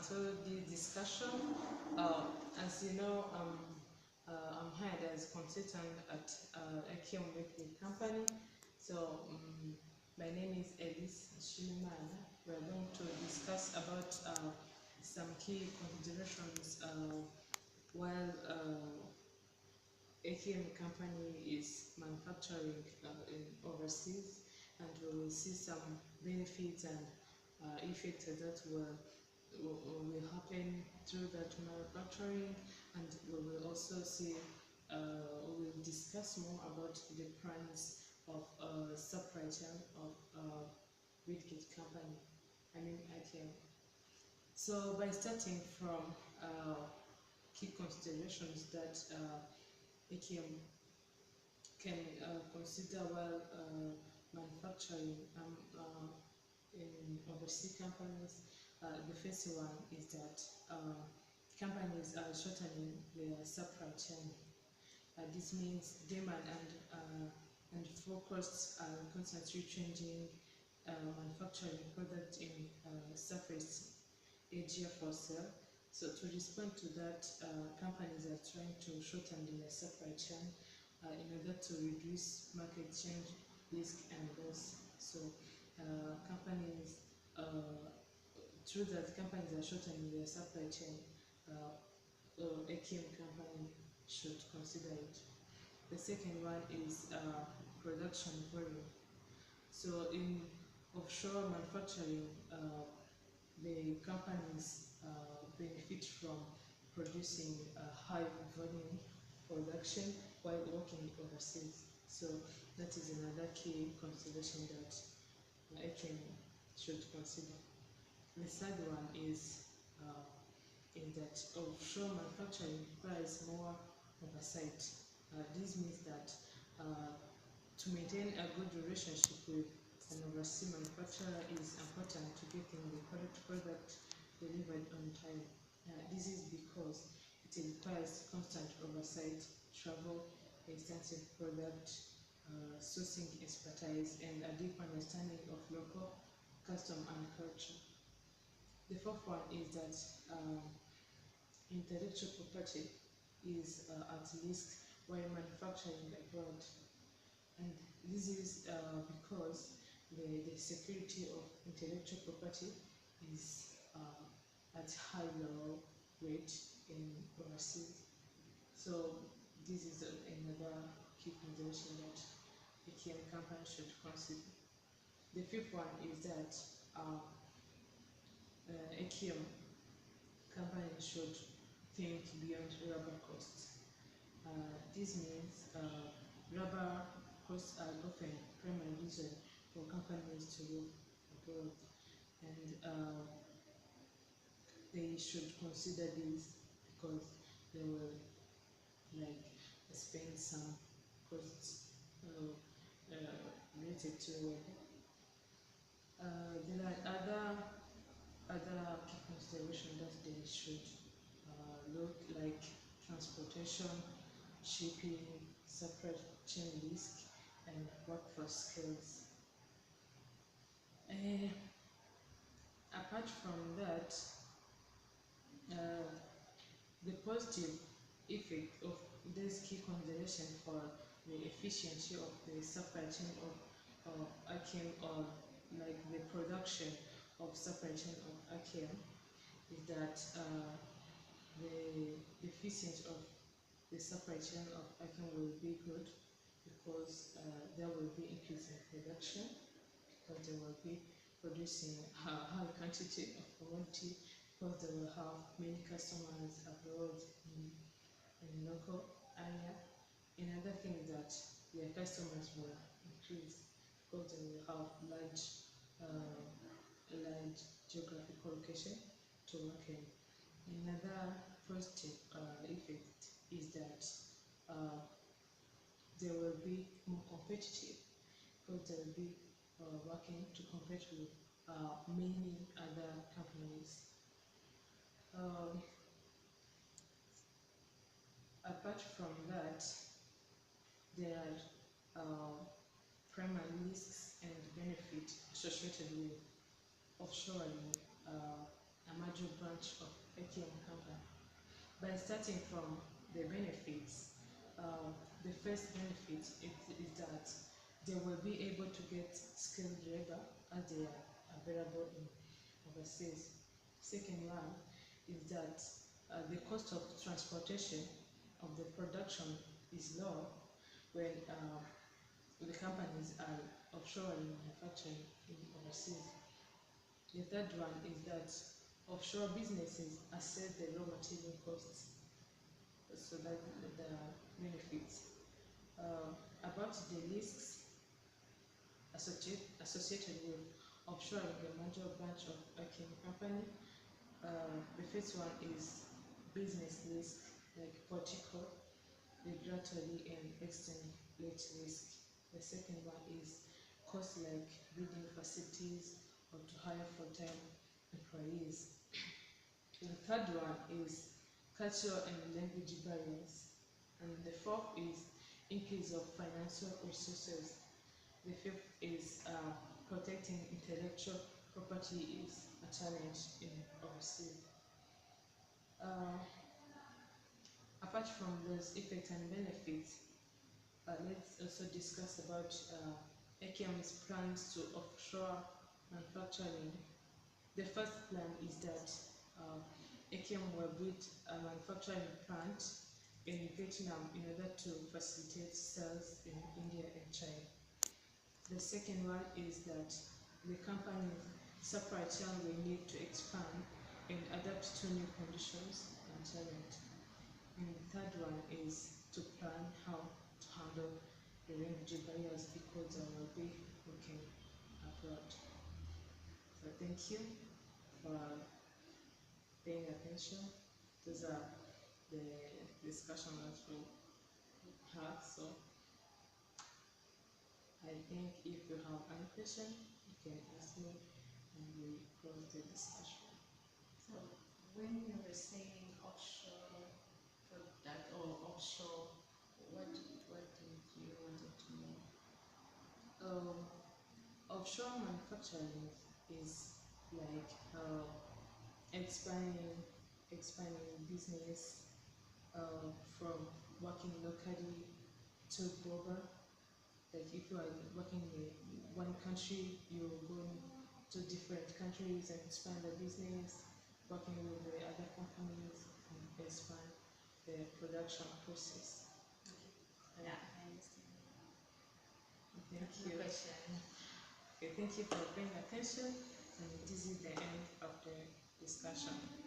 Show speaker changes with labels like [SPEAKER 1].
[SPEAKER 1] to this discussion. As you know, I'm hired as consultant at Akium Bakery Company. So my name is Elise Shilimana. We're going to discuss about some key considerations while Akium Company is manufacturing in overseas, and we will see some benefits and effects that will happen through that manufacturing, and we will also see, we will discuss more about the plans of supply chain of Bidkit company, IKEA. So by starting from key considerations that IKEA can consider while manufacturing in overseas companies. The first one is that companies are shortening their supply chain. This means demand and focus are constantly changing manufacturing products in surface area for sale. So to respond to that, companies are trying to shorten their supply chain in order to reduce market change risk and loss. So companies through that, companies are shortening their supply chain. AKM company should consider it. The second one is production volume. So in offshore manufacturing, the companies benefit from producing a high volume production while working overseas. So that is another key consideration that AKM should consider. The third one is that offshore manufacturing requires more oversight. This means that to maintain a good relationship with an overseas manufacturer is important to getting the product delivered on time. This is because it requires constant oversight, travel, extensive product sourcing expertise, and a deep understanding of local custom and culture. The fourth one is that intellectual property is at risk while manufacturing abroad, and this is because the security of intellectual property is at high level rate in overseas. So this is another key consideration that the KM company should consider. The fifth one is that AKM company should think beyond rubber costs. This means rubber costs are often primary reason for companies to go abroad, and they should consider this because they will spend some costs related to rubber. There are other key considerations that they should look, like transportation, shipping, supply chain risk, and workforce skills. Apart from that, the positive effect of this key consideration for the efficiency of the supply chain of AKM, or like the production of supply chain of AKM, is that the efficiency of the supply chain of AKM will be good because there will be increase in production, because they will be producing a high quantity of commodity, because they will have many customers abroad in local area. Another thing is that their customers will increase because they will have large geographical location to work in. Another positive effect is that they will be more competitive because they will be working to compete with many other companies. Apart from that, there are primary risks and benefits associated with offshoring Amajo branch of AKM company. By starting from the benefits, the first benefit is that they will be able to get skilled labor as they are available in overseas. Second one is that the cost of transportation of the production is low when the companies are offshore and manufacturing in overseas. The third one is that offshore businesses assess the raw material costs, so that the benefits. About the risks associated with offshore and the major branch of AKM company, the first one is business risk, like political, regulatory, and exchange rate risk. The second one is cost, like building facilities or to hire full-time employees. The third one is cultural and language barriers. And the fourth is increase of financial resources. The fifth is protecting intellectual property is a challenge in overseas. Apart from those effects and benefits, let's also discuss about AKM's plans to offshore manufacturing. The first plan is that AKM will build a manufacturing plant in Vietnam in order to facilitate sales in India and China. The second one is that the company's supply chain will need to expand and adapt to new conditions and challenges. And the third one is to plan how to handle the language barriers because I will be working abroad. So thank you for paying attention. Those are the discussion that we had. So I think if you have any question, you can ask me and we close the discussion.
[SPEAKER 2] So when you were saying offshore product or offshore, what did you wanted to know?
[SPEAKER 1] Offshore manufacturing is like expanding business from working locally to global. Like if you are working in one country, you go to different countries and expand the business, working with the other companies and expand the production process.
[SPEAKER 2] Okay. Yeah, I understand.
[SPEAKER 1] Thank
[SPEAKER 2] No
[SPEAKER 1] you.
[SPEAKER 2] question.
[SPEAKER 1] Okay, thank you for paying attention, and this is the end of the discussion.